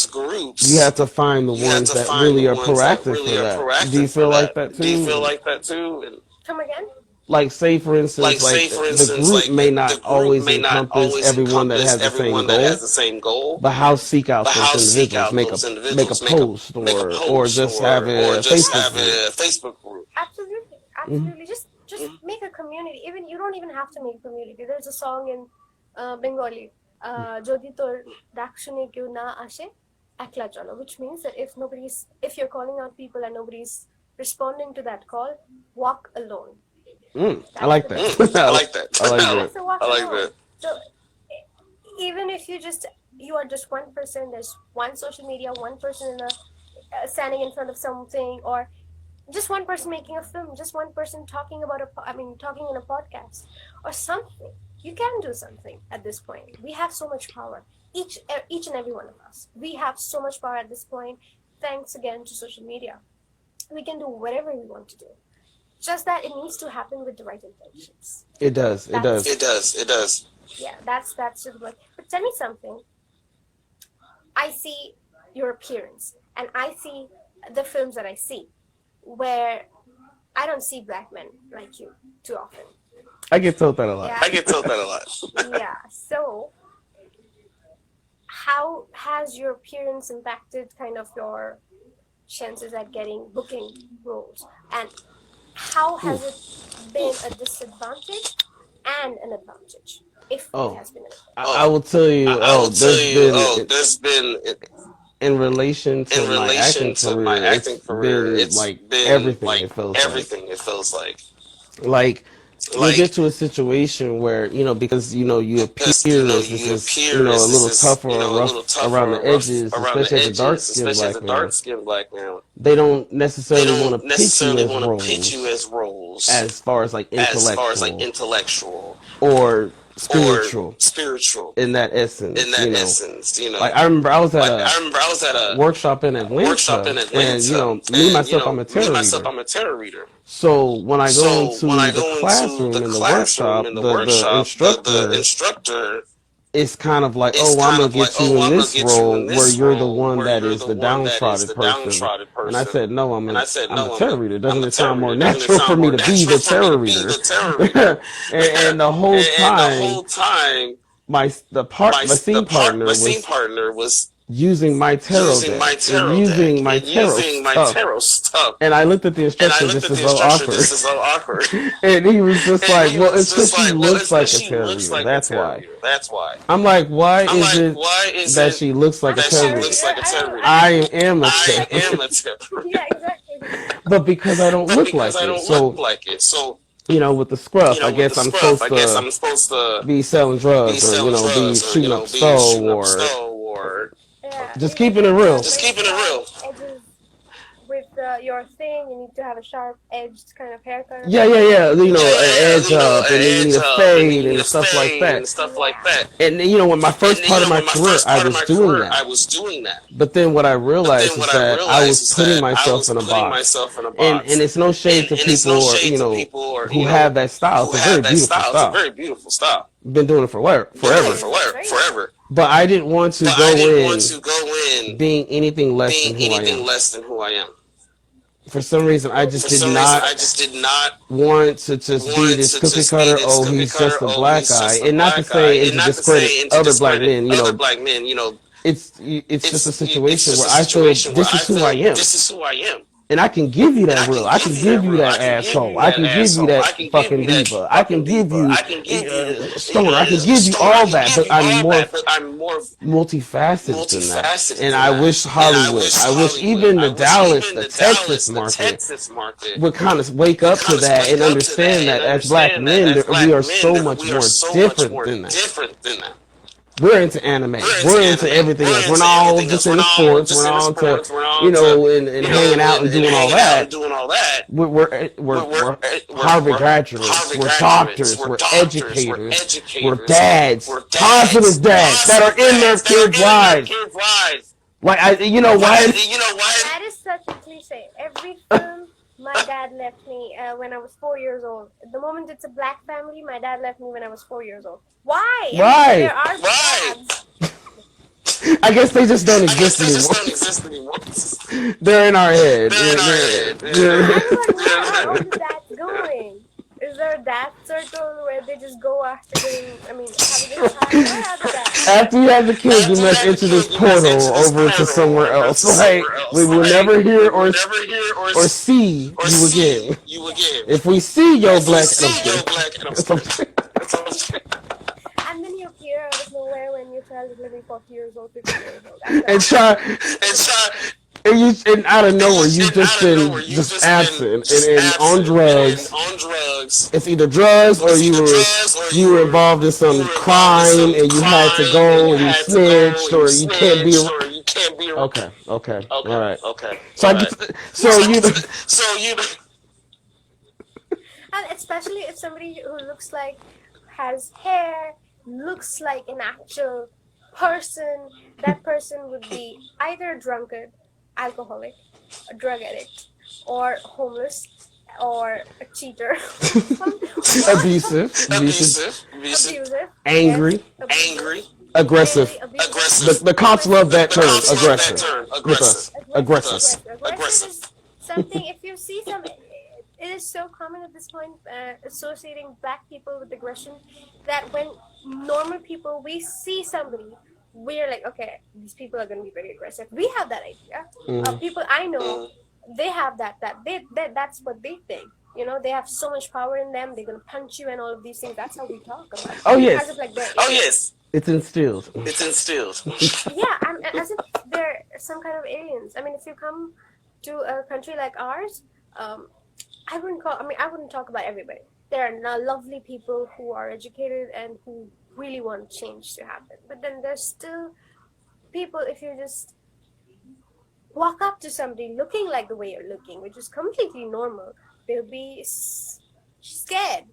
groups, you have to find the ones that really are proactive for that. Do you feel like that too? Do you feel like that too? Come again? Like, say for instance, the group may not always encompass everyone that has the same goal, but how seek out those individuals, make a post, or just have a Facebook group. Absolutely. Mm-hmm. Just make a community. Even you don't even have to make a community. There's a song in Bengali, "Jodi tor dakshune kyu na ashe, ekla chalo," which means that if you're calling out people and nobody's responding to that call, walk alone. I like that. I like that. I like that. I like that. So even if you are just one person, there's one social media, one person standing in front of something, or just one person making a film, just one person talking talking in a podcast or something. You can do something at this point. We have so much power. Each and every one of us. We have so much power at this point. Thanks again to social media. We can do whatever we want to do. Just that it needs to happen with the right intentions. It does. It does. Yeah, that's just like. But tell me something. I see your appearance, and I see the films that I see, where I don't see black men like you too often. I get told that a lot. Yeah. Yeah. So, how has your appearance impacted kind of your chances at getting booking roles, and how has it been a disadvantage and an advantage, if it has been an advantage. I will tell you. There's been in relation in to my relation acting to my career, acting it's career, been it's like been everything. like It feels everything. It feels like you'll like get to a situation where because you because appear as this you is appear a as this little is tougher or a little rough tougher around the or rough edges, around the especially as a dark edges, skinned especially as black a man. dark skinned black man. They don't They necessarily want don't to pitch you necessarily as want to pitch you as roles roles as far as like intellectual intellectual or or spiritual spiritual in that in essence. that essence. Like I remember I was at I remember I was at a a workshop in workshop Atlanta, in and Atlanta, me and myself, I'm a me tarot myself, reader. I'm a tarot reader. So when I go So when into I the go into the classroom in the classroom workshop, in the the workshop, the instructor instructor is kind of like, is oh, well, I'm kind gonna of like, get you oh, in I'm gonna this get you role in where this you're the role one where that you're is the the one that is downtrodden the person. downtrodden And I person. said, no, And I said, I'm a no, tarot reader. I'm Doesn't a it tarot sound more reader. Doesn't it natural for sound me more to be natural the for me tarot to be reader? the tarot reader? And the whole And the time, whole time, my scene my partner scene was partner was using my tarot using my deck and tarot deck using my and tarot using my stuff. tarot stuff. And I looked at the And I instructor looked just at as the though instructor awkward. just as though awkward. And he was just And like, he well, was it's because just she like, well, looks it's because like a she tarot looks reader. like a That's tarot why. reader. That's why. I'm like, why I'm is like, it why is that it she looks like a that tarot she reader? looks like a tarot reader? I am a I tarot am reader. a tarot reader. Yeah, exactly. But because I don't But look because like I it. don't look So, like it. So, with the scruff, I with the guess I'm scruff, I supposed guess to I'm supposed to be selling be drugs or, selling be drugs or, shooting up be stove shooting up or stove or Yeah, just you keeping it need real. just very keeping it sharp real. edges with your thing. You need to have a sharp edged kind of haircut or Yeah, something. yeah. You know. An edge up, and then you need Edge a up, and then fade you need and a stuff like fade that. and stuff like Yeah. that. And when my And first part of my when my career, first I part of was my doing career, I that. was doing that. But then what I But realized then is what I that I realized was is putting that I myself was in a putting box. myself in a And box. it's no shade to It's people no or, shade to people or, who have that style. who It's a very have that beautiful style. It's a style. very beautiful style. Been doing it for Been doing forever. it for forever. But I didn't want to But I go didn't want in to go in being anything less being than who I anything am. less than who I am. For some reason, I No, just For did people some reason, not I respect just that. did not want to just be want this to cookie just be cutter. this Oh, cookie he's cutter. just a Oh, black he's guy, just a and not to black guy, say and and to not to say discredit and to other black discredit men. other black men. It's just a It's situation just where a I feel situation where this I is who I feel am, this is who I am. and I can give you And that I real. can I give can you that give you real. that I can give asshole. you I that can give you asshole. that I can give fucking you that diva. I can fucking give diva. you I can give you stoner. I can give you stoner. I all can that, give but you I'm all more that. But I'm more multifaceted than that. multifaceted And than I that. wish And I Hollywood, wish I wish Hollywood, even I the wish Dallas, even the the Texas Dallas, the market Texas market would kind of wake would up to kind of that wake and up to that understand and that as black understand that men, as we black are men, so that much we are more so much different more than that. different than that. We're into anime. We're into We're into anime. everything We're else. We're into not all everything just else. We're into not all sports. We're just not into all into, sports. We're on to and hanging out and doing all hanging out and that. doing all that. We're Harvard graduates. Harvard We're graduates. doctors. We're We're doctors. We're educators. We're educators. dads. We're Positive dads. dads that are Positive in their dads that are kids' in their lives. kids' lives. Like you know Why? why? You know why? That is such a cliche. Every film, my dad left me when I was 4 years old. The moment it's a black family, my dad left me when I was 4 years old. Why? Why? I mean, there are dads. I guess they just don't I guess exist they just anymore. don't exist anymore. They're in our head. They're in our head. I'm like, where are all the dads going? Is there a dad circle where they just go after having a good time? Where are the dads? After you have the kids, you must enter this portal over to somewhere else. Like we will never hear or see you again. If we see your black, and then you appear out of nowhere when your child is living 40 years old, 50 years old. and out of nowhere you've just been absent and on drugs. It's either drugs or you were involved in some crime and you had to go and you snitched or you can't be. Okay. All right. So you. And especially if somebody who has hair, looks like an actual person, that person would be either a drunkard, alcoholic, a drug addict, or homeless, or a cheater. Abusive, angry, aggressive. The cops love that term, aggressive. With us, aggressive. Aggressive is something. If you see it is so common at this point, associating black people with aggression, that when normal people, we see somebody, we're like, okay, these people are going to be very aggressive. We have that idea. People I know they have that's what they think. You know, they have so much power in them. They're gonna punch you and all of these things. That's how we talk about Oh them, as yes, if like they're Oh aliens. yes, it's instilled. it's instilled. Yeah, as if they're some kind of aliens. I mean, if you come to a country like ours, um, I wouldn't talk about everybody. There are now lovely people who are educated and who really want change to happen. But then there's still people, if you just walk up to somebody looking like the way you're looking, which is completely normal, they'll be scared.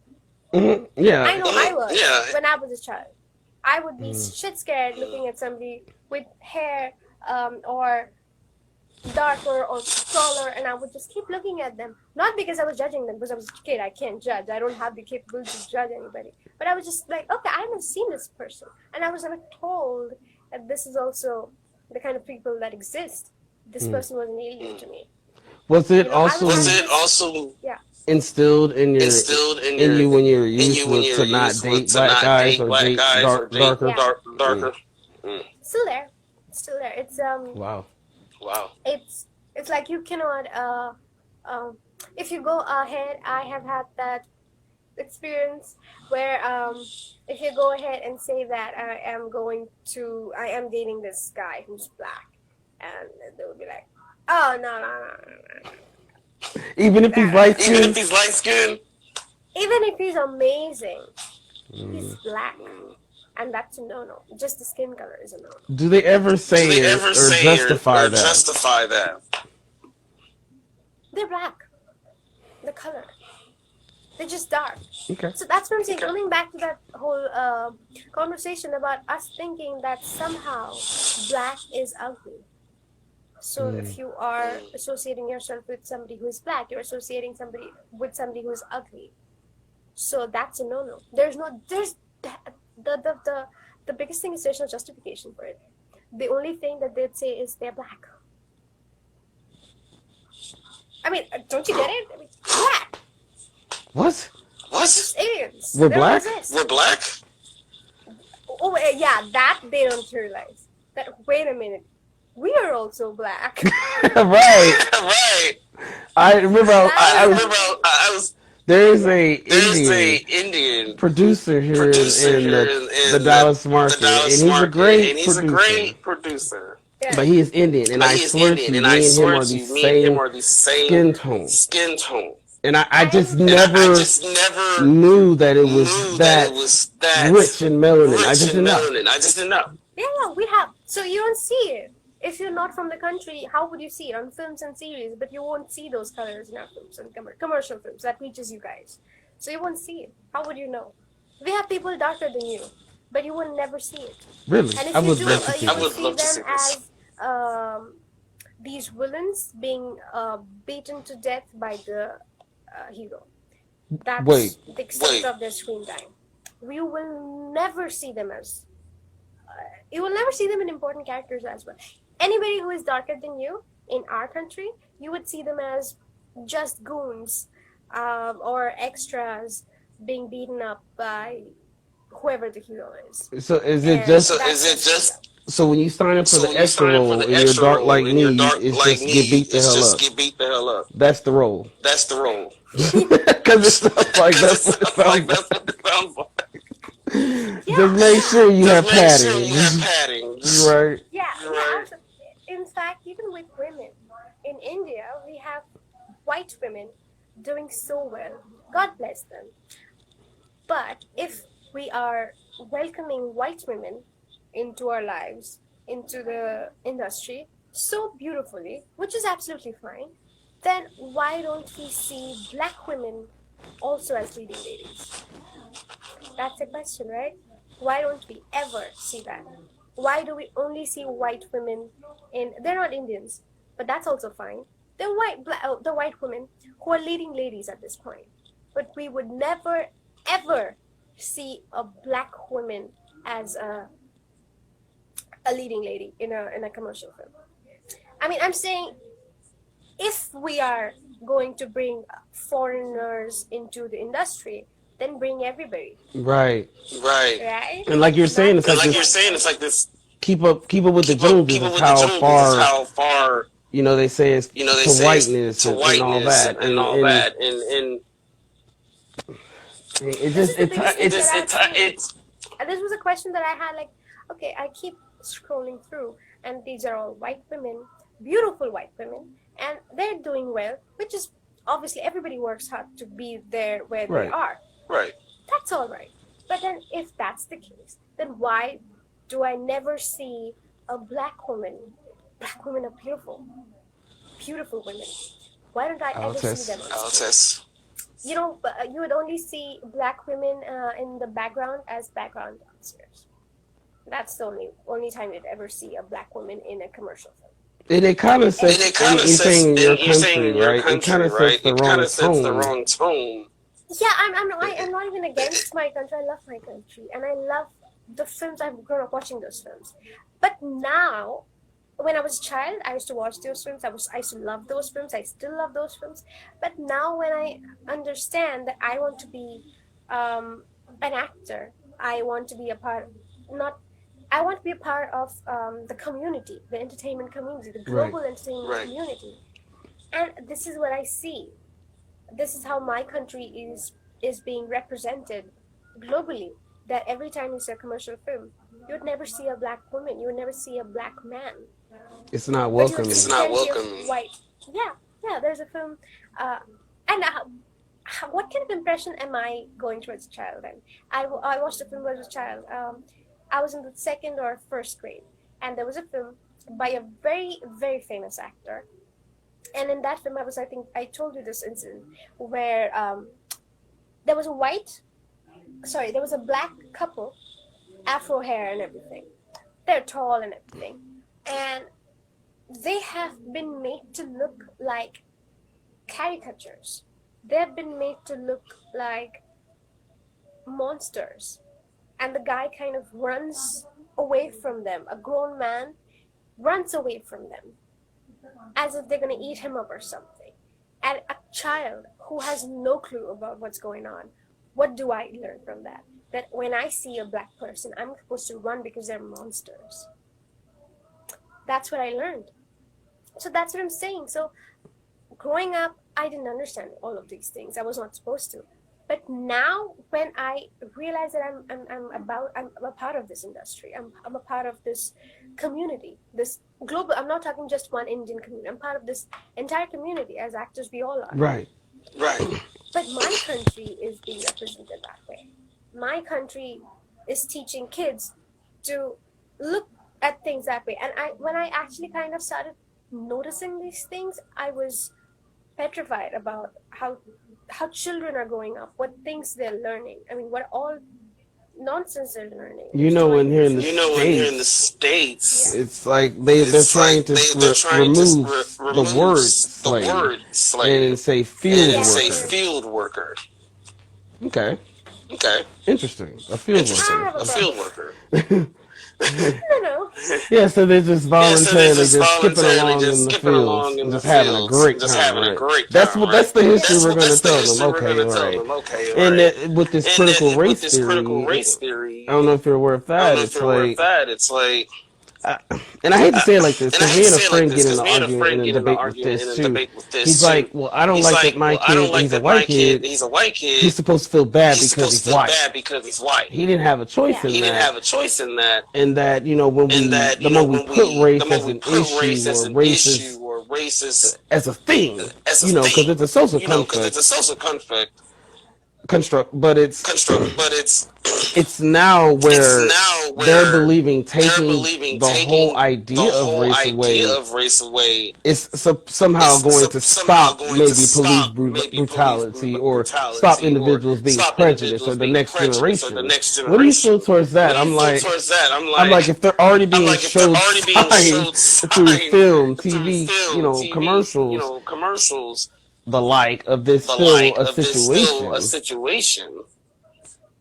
Yeah. I know I was Yeah. when I was a child. I would be shit scared looking at somebody with hair or darker or taller, and I would just keep looking at them. Not because I was judging them, because I was a kid. I can't judge. I don't have the capability to judge anybody. But I was just like, okay, I haven't seen this person, and I was never told that this is also the kind of people that exist. This person was an alien to me. Was it You know, I also Was was it also yeah. instilled in your instilled in you when you were youth when to you're not used date to black not guys date or black date guys or date darker? Yeah. darker? Still there. Still there. Wow. Wow. It's like you cannot if you go ahead, I have had that experience where if you go ahead and say that I am dating this guy who's black, and they would be like, oh no. Even if he's light Even skinned. if he's light skinned. Even if he's amazing, he's black. And that's a no-no. Just the skin color is a no-no. Do they ever say Do they it ever or say justify or that? justify that? They're black. The color. They're just dark. Okay. So that's what I'm saying. Coming back to that whole conversation about us thinking that somehow black is ugly. So if you are associating yourself with somebody who is black, you're associating somebody with somebody who is ugly. So that's a no-no. There's the biggest thing is there's no justification for it. The only thing that they'd say is they're black. I mean, don't you get it? I mean, black. What? Just aliens. We're They don't black? exist. We're black? Oh, yeah, that they don't realize. That, wait a minute. We are also black. Right. Right. I remember I was I was there's a Indian producer here in the Dallas market, and he's a great producer. Yeah. But he is Indian, and But I he is swear Indian, to you, and I me and him swear are to the you, me and him same are the same skin tone. skin tone. And I just And never I just never knew that it was knew that it was that rich in melanin. I rich just in didn't know. melanin. I just didn't know. Yeah, we have. So you don't see it. If you're not from the country, how would you see it on films and series? But you won't see those colors in our films and commercial films that reaches you guys. So you won't see it. How would you know? We have people darker than you, but you will never see it. Really, And if I you would do, love to see you I will would see love to them see this. as these villains being beaten to death by the hero. That's Wait. the extent of their screen time. You will never see them as you will never see them in important characters as well. Anybody who is darker than you in our country, you would see them as just goons or extras being beaten up by whoever the hero is. So is it And just So that's is it just so when you sign up for so the when you extra sign up for role the and you're extra dark role like and me, you're dark it's like just me, get beat the it's hell just up? get beat the hell up. That's the role. That's the role. Because it sounds like that's what it sounds like. That's what it sounds like. Just make sure you have Just make sure padding. you have padding. Right. Yeah, Right. also, in fact, even with women in India, we have white women doing so well. God bless them. But if we are welcoming white women into our lives, into the industry so beautifully, which is absolutely fine, then why don't we see black women also as leading ladies? That's a question, right? Why don't we ever see that? Why do we only see white women in? They're not Indians, but that's also fine. They're the white women who are leading ladies at this point. But we would never, ever see a black woman as a leading lady in a commercial film. I mean, I'm saying if we are going to bring foreigners into the industry, then bring everybody, Right. Right. right? And like you're saying, it's And like like you're this saying, it's like this keep up with the keep up Joneses with is the how Joneses is far how far you know, they say it's to whiteness and all that, and it This just is the biggest thing that I've seen. it's And this was a question that I had, like, okay, I keep scrolling through, and these are all white women, beautiful white women, and they're doing well, which is obviously everybody works hard to be there where they right. are. right. That's all right. But then, if that's the case, then why do I never see a black woman? Black women are beautiful, beautiful women. Why don't I I'll ever see test. them on screen? You know, you would only see black women in the background as background dancers. That's the only time you'd ever see a black woman in a commercial film. And it kind of And sets, and you're saying in your country, right? It kind of sets the It kind wrong of sets the tone. wrong tone. yeah, I'm not even against my country. I love my country, and I love the films. I've grown up watching those films. But now, when I was a child, I used to watch those films. I used to love those films. I still love those films. But now, when I understand that I want to be an actor, I want to be a part, not, I want to be a part of the community, the entertainment community, the Right. global entertainment community. And this is what I see. This is how my country is being represented globally. That every time you see a commercial film, you would never see a black woman, you would never see a black man, It's not but you would welcoming. see plenty of white. Yeah, yeah. There's a film, and what kind of impression am I going through as a child? Then I watched a film as a child. I was in the second or first grade, and there was a film by a very very famous actor. And in that film, I think I told you this incident where there was there was a black couple, afro hair and everything. They're tall and everything, and they have been made to look like caricatures. They've been made to look like monsters. And the guy kind of runs away from them. A grown man runs away from them as if they're going to eat him up or something. And a child who has no clue about what's going on, what do I learn from that? That when I see a black person, I'm supposed to run because they're monsters. That's what I learned. So that's what I'm saying. So growing up, I didn't understand all of these things. I was not supposed to. But now, when I realize that I'm a part of this industry, I'm a part of this community, this global. I'm not talking just one Indian community. I'm part of this entire community. As actors, we all are. Right. But my country is being represented that way. My country is teaching kids to look at things that way. And when I actually kind of started noticing these things, I was petrified about how children are growing up, what things they're learning. I mean, what all nonsense they're learning. You know, when here in the States, it's like they're trying to remove the word slave and say field worker. Okay. Interesting. A field worker. No. Yeah, so they're just voluntarily just skipping along in the fields and just having a great time, right? That's the history we're going to tell them. Okay, right. And that, with this critical race theory, I don't know if you're aware of that. It's like, and I hate to say it like this, because me and a friend get in an argument in a debate with this too. He's like, well, I don't like that my kid, he's a white kid, he's supposed to feel bad because he's white. He didn't have a choice in that. And that, you know, when the more we put race as an issue or race as a thing, you know, because it's a social construct, but it's now where they're believing taking the whole idea of race away is somehow going to stop maybe police brutality or stop individuals being prejudiced or the next generation. What do you feel towards that? I'm like, if they're already being showed signs through film, TV, you know, commercials, the like of this still a situation,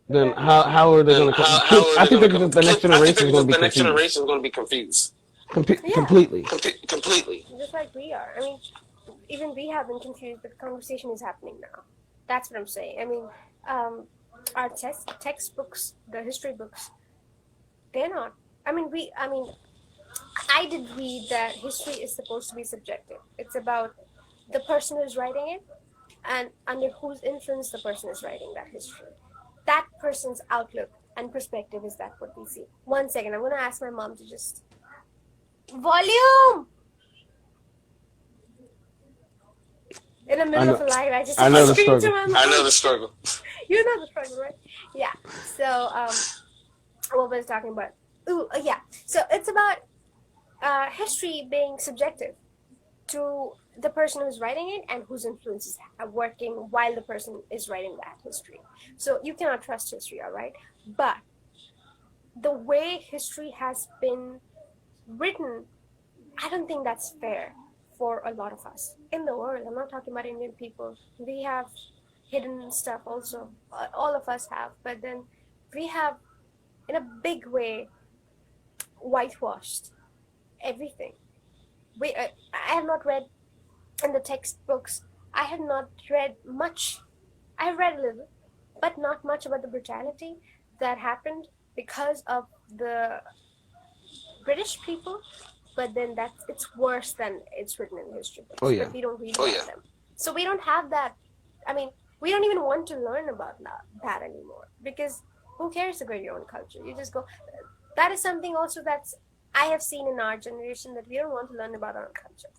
then how are they going to come? I think the next generation is going to be confused. Completely. Just like we are. I mean, even we have been confused, but the conversation is happening now. That's what I'm saying. I mean, our textbooks, the history books, they're not. I mean, I did read that history is supposed to be subjective. It's about the person who's writing it and under whose influence the person is writing that history. That person's outlook and perspective is that what we see. One second, I'm going to ask my mom to just. Volume! In the middle of a live, I just I know the screamed to struggle. my mom. I know the struggle. You know the struggle, right? Yeah. So, what was I talking about? Yeah. So it's about history being subjective to the person who's writing it and whose influences are working while the person is writing that history. So you cannot trust history, all right? But the way history has been written, I don't think that's fair for a lot of us in the world. I'm not talking about Indian people. We have hidden stuff also. All of us have. But then we have, in a big way, whitewashed everything. I have not read in the textbooks. I have not read much. I have read a little, but not much about the brutality that happened because of the British people. But then it's worse than it's written in the history books. Oh, yeah. But we don't read about them. So we don't have that. I mean, we don't even want to learn about that anymore because who cares about your own culture? You just go. That is something also I have seen in our generation that we don't want to learn about our own culture.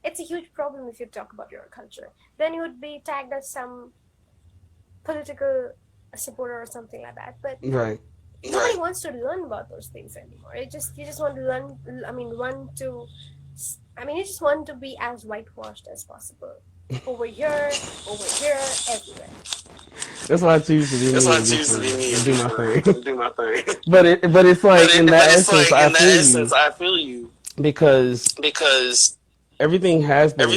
It's a huge problem if you talk about your own culture. Then you would be tagged as some political supporter or something like that. But Right. Nobody wants to learn about those things anymore. You just want to learn. You just want to be as whitewashed as possible. Over here, everywhere. That's why I choose to be That's why I me choose to be me and do my thing. Do my thing. But it's like in that essence, like, in that essence, I feel you because everything has been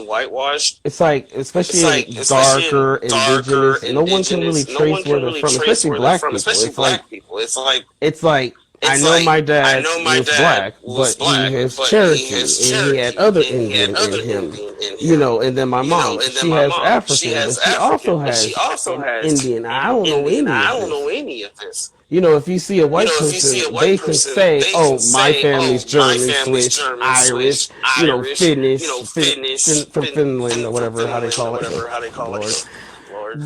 whitewashed. It's like, especially darker, indigenous, no one can really trace where they're from, especially black people. It's like I know my dad was black, but he has Cherokee, and he had other Indian in him, you know. And then my mom, she has African, but she also has Indian. I don't know any of this. You know, if you see a white person, they can say, "Oh, my family's German, Swiss, Irish, you know, Finnish, from Finland or whatever how they call it." Lord.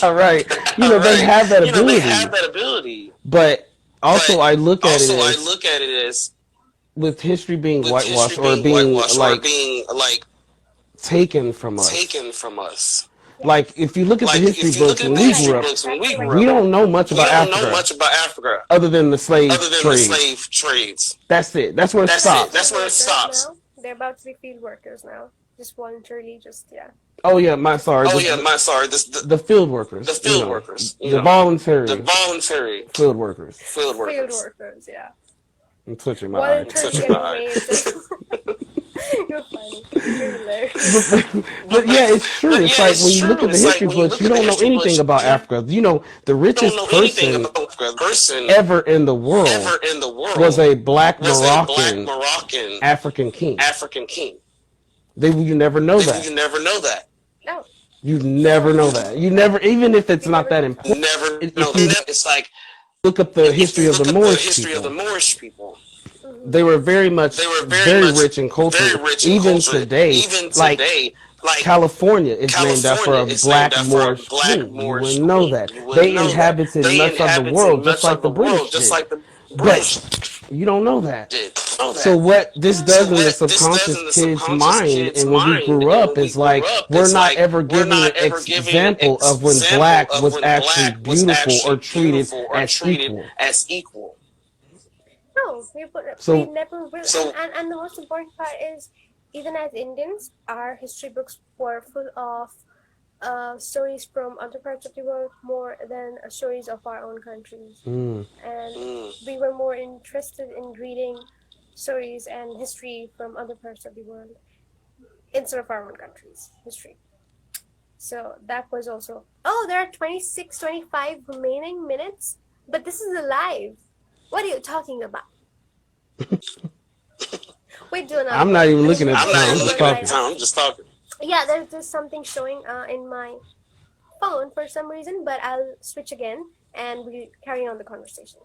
All right, you know, they have that ability. But also, I look at it as with history being whitewashed or being like taken from us. Like, if you look at the history books when we grew up, we don't know much about Africa other than the slave trades. That's it. That's where it stops. They're about to be field workers now. Just voluntarily, Oh yeah, the field workers. The voluntary field workers. Yeah. I'm twitching my eye. You're funny. You're hilarious. But yeah, it's true. It's like when you look at the history books, you don't know anything about Africa. You know, the richest person ever in the world was a black Moroccan African king. You never know that. No. You never know that. You never, even if it's not that important. It's like look up the history of the Moorish people. They were very very rich in culture. Even today, like California is named after a black Moorish king. You wouldn't know that. They inhabited much of the world, just like the British did. But you don't know that. So what this does in the subconscious kid's mind, and when we grew up, is like we're not ever given an example of when black was actually beautiful or treated as equal. No, we never will. And the most important part is, even as Indians, our history books were full of stories from other parts of the world more than stories of our own countries. And we were more interested in reading stories and history from other parts of the world instead of our own country's history. So that was also... Oh, there are 25 remaining minutes? But this is a live. What are you talking about? Wait, I'm not even looking at the time. I'm just talking. Yeah, there's something showing in my phone for some reason, but I'll switch again and we'll carry on the conversation.